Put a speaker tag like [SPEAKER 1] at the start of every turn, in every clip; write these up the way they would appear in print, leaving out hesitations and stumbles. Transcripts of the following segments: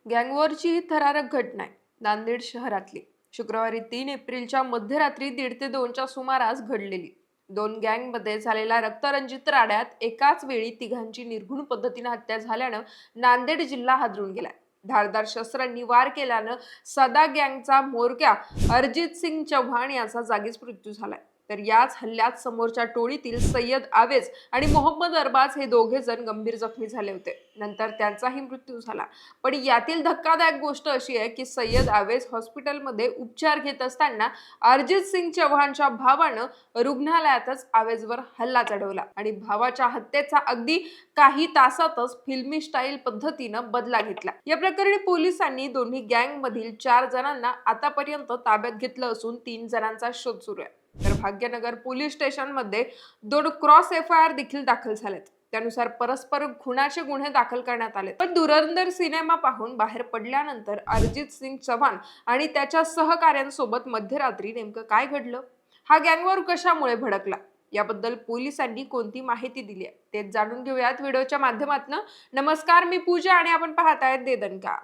[SPEAKER 1] गँगवॉरची ही थरारक घटना आहे नांदेड शहरातली. शुक्रवारी 3 एप्रिलच्या मध्यरात्री 1:30 ते 2च्या सुमारास घडलेली. दोन गँगमध्ये झालेल्या रक्तरंजित राड्यात एकाच वेळी तिघांची निर्घृण पद्धतीने हत्या झाल्यानं नांदेड जिल्हा हादरून गेलाय. धारदार शस्त्रांनी वार केल्यानं सदा गँगचा म्होरक्या अरिजित सिंग चव्हाण याचा जागीच मृत्यू झालाय. तर याच हल्ल्यात समोरच्या टोळीतील सय्यद आवेज आणि मोहम्मद अरबाज हे दोघे जण गंभीर जखमी झाले होते. नंतर त्यांचाही मृत्यू झाला. पण यातील धक्कादायक गोष्ट अशी आहे की सय्यद आवेज हॉस्पिटलमध्ये उपचार घेत असताना अरिजित सिंग चव्हाणच्या भावानं रुग्णालयातच आवेजवर हल्ला चढवला आणि भावाच्या हत्येचा अगदी काही तासातच फिल्मी स्टाईल पद्धतीनं बदला घेतला. या प्रकरणी पोलिसांनी दोन्ही गँग मधील 4 जणांना आतापर्यंत ताब्यात घेतलं असून 3 जणांचा शोध सुरू आहे. तर भाग्यनगर पोलीस स्टेशन मध्ये 2 क्रॉस FIR देखील दाखल झालेत. त्यानुसार परस्पर खुनाचे गुन्हे दाखल करण्यात आले. पण धुरंधर सिनेमा पाहून बाहेर पडल्यानंतर अरिजित सिंग चव्हाण आणि त्याच्या सहकाऱ्यांसोबत मध्यरात्री नेमकं काय घडलं, हा गँगवॉर कशामुळे भडकला, याबद्दल पोलिसांनी कोणती माहिती दिली आहे ते जाणून घेऊयात व्हिडिओच्या माध्यमातून. नमस्कार, मी पूजा आणि आपण पाहतायत दे दणका.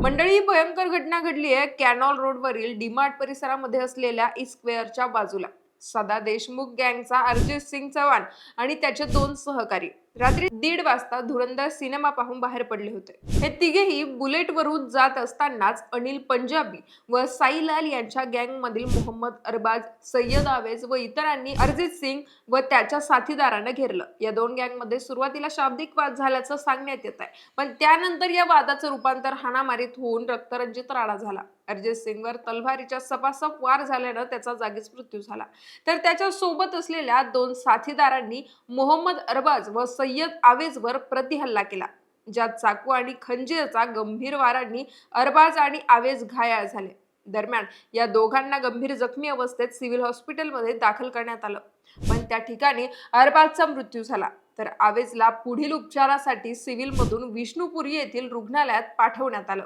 [SPEAKER 1] मंडळी, भयंकर घटना घडली आहे कॅनॉल रोडवरील डीमार्ट परिसरामध्ये असलेल्या स्क्वेअरच्या बाजूला. सदा देशमुख गँगचा अरिजित सिंग चव्हाण आणि त्याचे 2 सहकारी रात्री 1:30 वाजता धुरंधर सिनेमा पाहून बाहेर पडले होते. हे तिघेही बुलेटवरून जात असतानाच अनिल पंजाबी व साईलाल यांच्या गँग मधील मोहम्मद अरबाज, सय्यद आवेज व इतरांनी अरिजित सिंग व त्याच्या साथीदारांना घेरलं. या 2 गँग मध्ये सुरुवातीला शाब्दिक वाद झाल्याचं सांगण्यात येत आहे, पण त्यानंतर या वादाचं रूपांतर हाणामारीत होऊन रक्तरंजित राडा झाला. अरिजित सिंगवर तलवारीच्या सपासप वार झाल्यानं त्याचा जागीच मृत्यू झाला. तर त्याच्या सोबत असलेल्या 2 साथीदारांनी मोहम्मद अरबाज व सय्यद आवेजवर प्रतिहल्ला केला, ज्यात चाकू आणि खंजीरचा गंभीर वारांनी अरबाज आणि आवेज घायाळ झाले. दरम्यान या दोघांना गंभीर जखमी अवस्थेत सिव्हिल हॉस्पिटलमध्ये दाखल करण्यात आलं, पण त्या ठिकाणी अरबाजचा मृत्यू झाला. तर आवेजला पुढील उपचारासाठी सिव्हिल मधून विष्णुपुरी येथील रुग्णालयात पाठवण्यात आलं.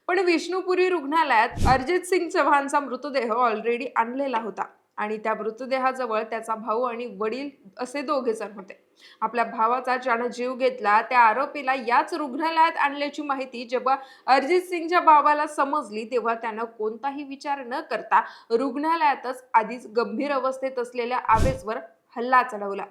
[SPEAKER 1] पण विष्णुपुरी रुग्णालयात अरिजित सिंग चव्हाणचा मृतदेह ऑलरेडी आणलेला होता आणि त्या मृतदेहाजवळ त्याचा भाऊ आणि वडील असे 2 जण होते. आपल्या भावाचा ज्यानं जीव घेतला त्या आरोपीला याच रुग्णालयात आणल्याची माहिती जेव्हा अरिजित सिंगच्या भावाला समजली, तेव्हा त्यानं कोणताही विचार न करता रुग्णालयातच आधीच गंभीर अवस्थेत असलेल्या आवेजवर हल्ला चढवला,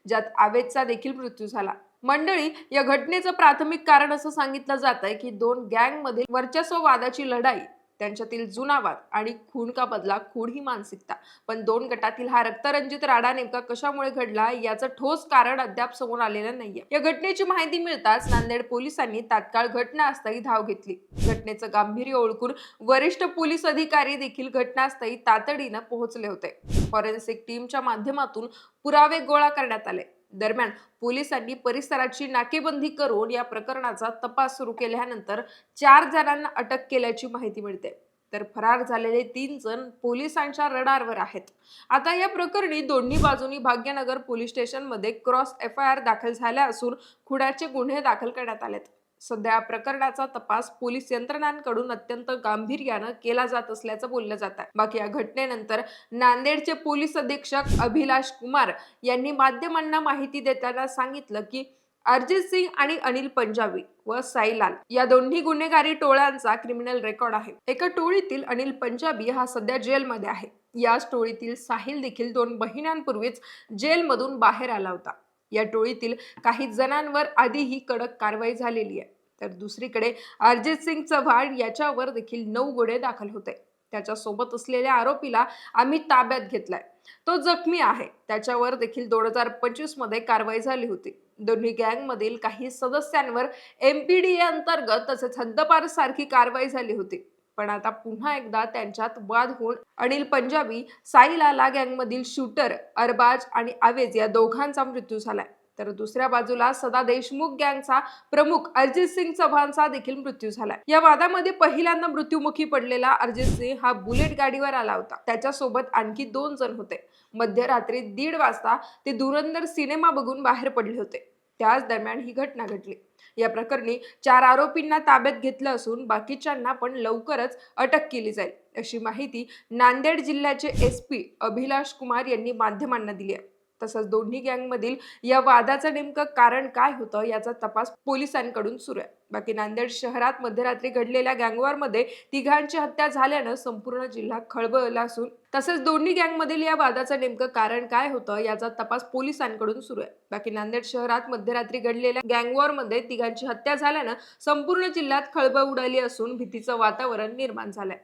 [SPEAKER 1] ज्यात आवेजचा देखील मृत्यू झाला. मंडळी, या घटनेचं प्राथमिक कारण असं सांगितलं जात आहे की 2 गँग मधील वर्चस्व वादाची लढाई, त्यांच्यातील जुना वाद आणि खून का बदला खून ही मानसिकता. पण 2 गटातील हा रक्तरंजित राडा नेमका कशामुळे घडला याचं ठोस कारण अद्याप समोर आलेलं नाहीये. या घटनेची माहिती मिळताच नांदेड पोलिसांनी तात्काळ घटनास्थळी धाव घेतली. घटनेचं गांभीर्य ओळखून वरिष्ठ पोलीस अधिकारी देखील घटनास्थळी तातडीनं पोहोचले होते. फॉरेन्सिक टीमच्या माध्यमातून पुरावे गोळा करण्यात आले. दरम्यान पोलिसांनी परिसराची नाकेबंदी करून या प्रकरणाचा तपास सुरू केल्यानंतर 4 जणांना अटक केल्याची माहिती मिळते. तर फरार झालेले 3 जण पोलिसांच्या रडारवर आहेत. आता या प्रकरणी दोन्ही बाजूंनी भाग्यनगर पोलीस स्टेशन मध्ये क्रॉस FIR दाखल झाल्या असून खुनाचे गुन्हे दाखल करण्यात आलेत. सध्या प्रकरणाचा तपास पोलीस यंत्रणांकडून अत्यंत गांभीर्यानं केला जात असल्याचं बोललं जात आहे. बाकी या घटनेनंतर नांदेडचे पोलीस अधीक्षक अभिलाष कुमार यांनी माध्यमांना माहिती देताना सांगितलं की अरिजित सिंग आणि अनिल पंजाबी व साईलाल या दोन्ही गुन्हेगारी टोळ्यांचा क्रिमिनल रेकॉर्ड आहे. एका टोळीतील अनिल पंजाबी हा सध्या जेलमध्ये आहे. याच टोळीतील साहिल देखील 2 महिन्यांपूर्वीच जेलमधून बाहेर आला होता. या टोळीतील काही जणांवर आधीही कडक कारवाई झालेली आहे. तर दुसरीकडे अरिजित सिंग चव्हाण याच्यावर देखील 9 गुन्हे दाखल होते. त्याच्या सोबत असलेल्या आरोपीला आम्ही ताब्यात घेतलाय. तो जखमी आहे. त्याच्यावर देखील 2025 मध्ये कारवाई झाली होती. दोन्ही गँग मधील काही सदस्यांवर MPDA अंतर्गत तसेच हद्दपार सारखी कारवाई झाली होती. पण आता पुन्हा एकदा त्यांच्यात वाद होऊन अनिल पंजाबी, साईलाला गँग मधील शूटर अरबाज आणि आवेज या दोघांचा मृत्यू झालाय. तर दुसऱ्या बाजूला सदा देशमुख गँगचा प्रमुख अरिजित सिंग चव्हाणचा देखील मृत्यू झालाय. या वादामध्ये पहिल्यांदा मृत्युमुखी पडलेला अरिजित सिंग हा बुलेट गाडीवर आला होता. त्याच्यासोबत आणखी 2 जण होते. मध्यरात्री 1:30 वाजता ते धुरंधर सिनेमा बघून बाहेर पडले होते. त्याच दरम्यान ही घटना घडली. या प्रकरणी 4 आरोपींना ताब्यात घेतलं असून बाकीच्यांना पण लवकरच अटक केली जाईल, अशी माहिती नांदेड जिल्ह्याचे SP अभिलाष कुमार यांनी माध्यमांना दिली आहे. तसंच दोन्ही गँगमधील या वादाचं नेमकं कारण काय होतं याचा तपास पोलिसांकडून सुरू आहे. बाकी नांदेड शहरात मध्यरात्री घडलेल्या गँगवॉरमध्ये तिघांची हत्या झाल्यानं संपूर्ण जिल्हा खळबळला असून तसंच दोन्ही गँगमधील या वादाचं नेमकं कारण काय होतं याचा तपास पोलिसांकडून सुरू आहे. बाकी नांदेड शहरात मध्यरात्री घडलेल्या गँगवॉरमध्ये तिघांची हत्या झाल्यानं संपूर्ण जिल्ह्यात खळबळ उडाली असून भीतीचं वातावरण निर्माण झालंय.